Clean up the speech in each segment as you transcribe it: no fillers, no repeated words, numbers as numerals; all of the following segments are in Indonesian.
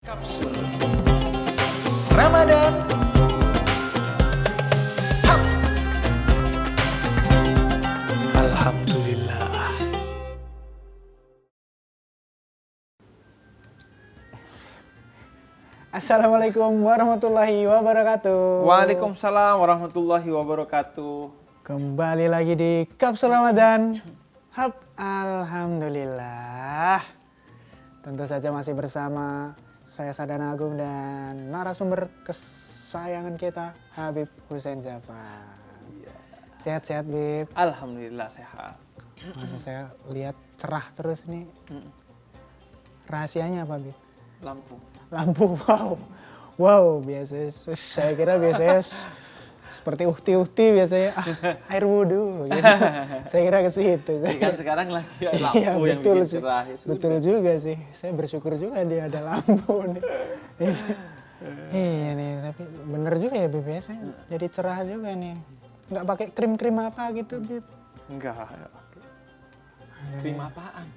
Kapsul Ramadan. Hap. Alhamdulillah. Assalamualaikum warahmatullahi wabarakatuh. Waalaikumsalam warahmatullahi wabarakatuh. Kembali lagi di Kapsul Ramadan. Hap, alhamdulillah. Tentu saja masih bersama saya Sadana Agung dan narasumber kesayangan kita Habib Hussein Zafar. Sehat-sehat, Bib. Alhamdulillah sehat. Masa saya lihat cerah terus nih. Rahasianya apa, Bib? Lampu, wow, biasa. Saya kira biasanya seperti uhti biasanya air wudhu gitu. Saya kira ke situ. Kan sekarang lagi lampu Iya, yang betul bikin sih. cerah. Ya Betul juga sih. Saya bersyukur juga dia ada lampu nih. Iya nih, tapi bener juga ya Bib ya. Saya jadi cerah juga nih. Nggak pakai krim-krim apa gitu, Bib? Enggak. Krim apaan?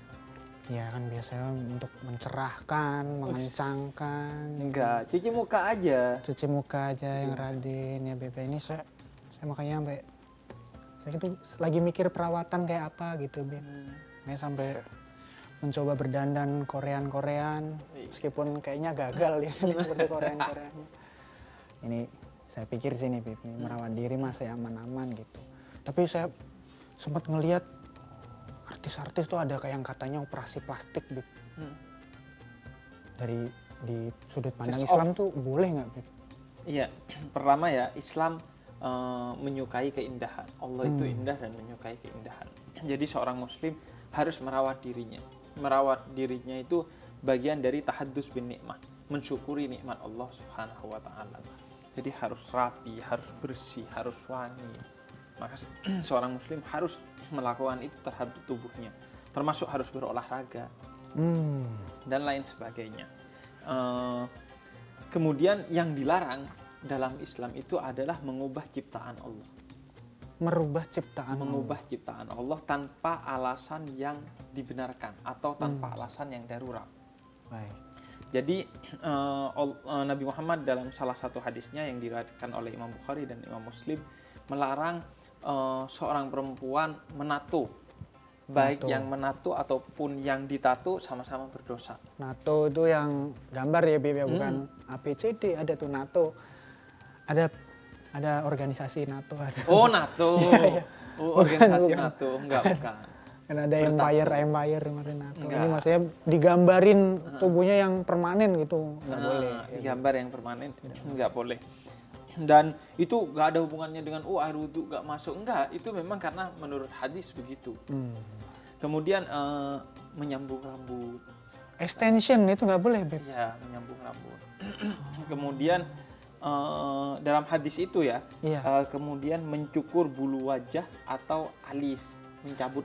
Ya kan biasanya untuk mencerahkan, mengencangkan. Enggak, cuci muka aja. Cuci muka aja yang Radin ya Beb. Ini saya makanya sampai saya itu lagi mikir perawatan kayak apa gitu Beb. Saya sampai mencoba berdandan Korean meskipun kayaknya gagal ya seperti Korean. Ini saya pikir sini Beb, merawat diri masih aman-aman gitu. Tapi saya sempat ngelihat artis-artis tuh ada kayak yang katanya operasi plastik Beb. Dari di sudut pandang Islam tuh boleh nggak Beb? Iya, pertama ya Islam menyukai keindahan. Allah itu indah dan menyukai keindahan. Jadi seorang muslim harus merawat dirinya. Merawat dirinya itu bagian dari tahaddus bin nikmah, mensyukuri nikmat Allah Subhanahu wa taala. Jadi harus rapi, harus bersih, harus wangi. Maka seorang muslim harus melakukan itu terhadap tubuhnya, termasuk harus berolahraga dan lain sebagainya. Kemudian yang dilarang dalam Islam itu adalah mengubah ciptaan Allah. Mengubah ciptaan Allah tanpa alasan yang dibenarkan atau tanpa alasan yang darurat. Baik. Jadi Nabi Muhammad dalam salah satu hadisnya yang diriwayatkan oleh Imam Bukhari dan Imam Muslim melarang seorang perempuan menato, baik yang menato ataupun yang ditato sama-sama berdosa. NATO itu yang gambar ya Beb ya, bukan ABCD, ada tuh NATO. Ada organisasi NATO ada. Oh, NATO. Iya. Oh, organisasi Bukan. NATO. Enggak. Kan ada Empire kemarin NATO. Enggak. Ini maksudnya digambarin tubuhnya yang permanen gitu, nggak boleh. Gambar yang permanen enggak boleh. Dan itu nggak ada hubungannya dengan air wudhu nggak masuk, enggak, itu memang karena menurut hadis begitu. Kemudian menyambung rambut, Extension itu nggak boleh Beb. ya menyambung rambut. Kemudian dalam hadis itu ya, Iya. kemudian mencukur bulu wajah atau alis,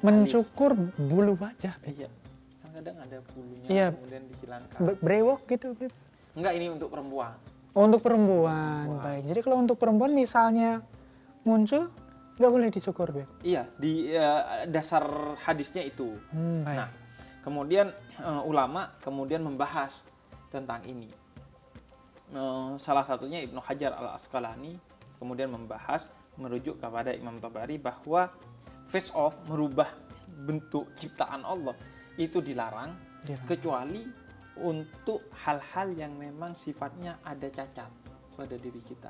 Mencukur bulu wajah Beb. Iya, kan kadang ada bulunya Iya. kemudian dihilangkan. Brewok gitu Beb. Enggak, ini untuk perempuan. Oh, untuk perempuan. Baik. Jadi kalau untuk perempuan misalnya muncul nggak boleh dicukur Beb. Iya, di dasar hadisnya itu. Baik. Nah, kemudian ulama kemudian membahas tentang ini. Salah satunya Ibnu Hajar al-Asqalani kemudian membahas, merujuk kepada Imam Tabari bahwa face off, merubah bentuk ciptaan Allah itu dilarang. Kecuali untuk hal-hal yang memang sifatnya ada cacat pada diri kita.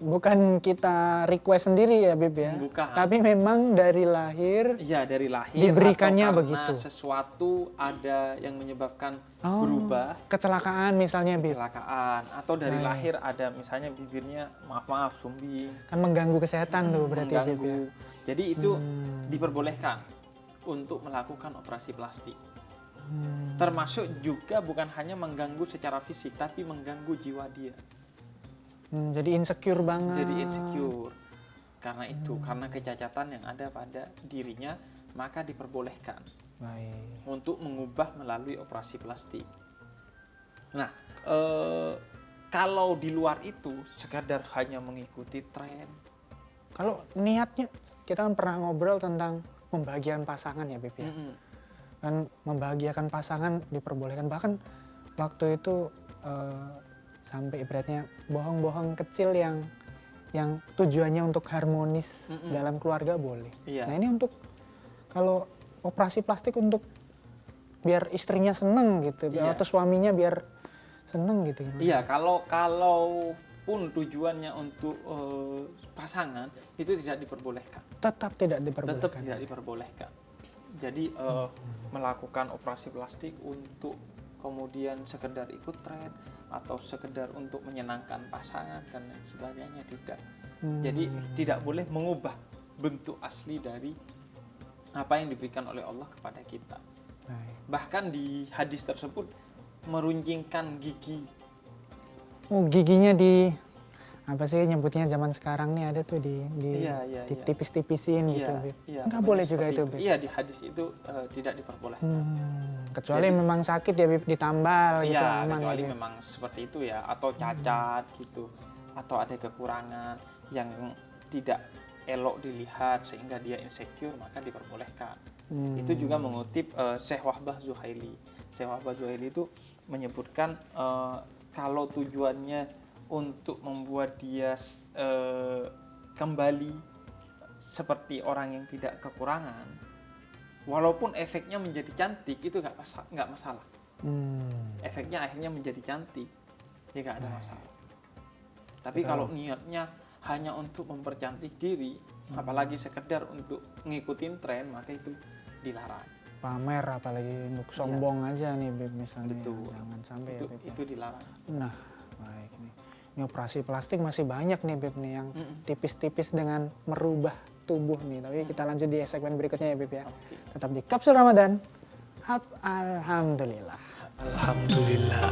Bukan kita request sendiri ya Beb ya. Bukan. Tapi memang dari lahir. Iya, dari lahir Diberikannya atau karena begitu. sesuatu ada yang menyebabkan berubah, Kecelakaan misalnya Beb. kecelakaan, atau dari lahir ada misalnya bibirnya maaf sumbing, Kan mengganggu kesehatan tuh berarti Beb ya. mengganggu. Jadi itu diperbolehkan untuk melakukan operasi plastik. Termasuk juga bukan hanya mengganggu secara fisik, tapi mengganggu jiwa dia. Jadi insecure banget. Jadi insecure. Karena itu, karena kecacatan yang ada pada dirinya, maka diperbolehkan Baik. untuk mengubah melalui operasi plastik. Nah, kalau di luar itu sekadar hanya mengikuti tren. Kalau niatnya, kita kan pernah ngobrol tentang membahagiakan pasangan ya Beb ya. Kan membahagiakan pasangan diperbolehkan, bahkan waktu itu sampai ibaratnya bohong-bohong kecil yang tujuannya untuk harmonis dalam keluarga boleh. Iya. Nah ini untuk kalau operasi plastik untuk biar istrinya seneng gitu, Iya. atau suaminya biar seneng gitu gimana? Iya, kalau pun tujuannya untuk pasangan itu tidak diperbolehkan. Tetap tidak Tetap diperbolehkan. tidak diperbolehkan. Jadi melakukan operasi plastik untuk kemudian sekedar ikut tren atau sekedar untuk menyenangkan pasangan dan lain sebagainya tidak. Jadi tidak boleh mengubah bentuk asli dari apa yang diberikan oleh Allah kepada kita. Baik. Bahkan di hadis tersebut meruncingkan gigi. Oh, giginya di apa sih nyebutnya zaman sekarang nih ada tuh Iya. ditipis-tipisin gitu, Bib. Iya, Nggak boleh juga seperti itu, Bib. Iya, di hadis itu tidak diperbolehkan. Kecuali Jadi- memang sakit ya, Bib, ditambal gitu Iya, aman kecuali ya, Bib. memang seperti itu ya, atau cacat gitu, atau ada kekurangan yang tidak elok dilihat sehingga dia insecure, maka diperbolehkan. Itu juga mengutip Syekh Wahbah Zuhaili. Syekh Wahbah Zuhaili itu menyebutkan kalau tujuannya untuk membuat dia kembali seperti orang yang tidak kekurangan, walaupun efeknya menjadi cantik itu nggak masalah. Efeknya akhirnya menjadi cantik, ya nggak ada masalah. Tapi kalau niatnya hanya untuk mempercantik diri, apalagi sekedar untuk ngikutin tren, maka itu dilarang. Pamer apalagi untuk sombong aja nih, Bib, misalnya. Betul. Jangan sampai Itu, ya, Bib. itu dilarang. Nah, baik nih. Ini operasi plastik masih banyak nih, Bib, nih yang tipis-tipis dengan merubah tubuh nih. Tapi kita lanjut di segmen berikutnya ya, Bib ya. Oke. Tetap di Kapsul Ramadan. Alhamdulillah. Alhamdulillah.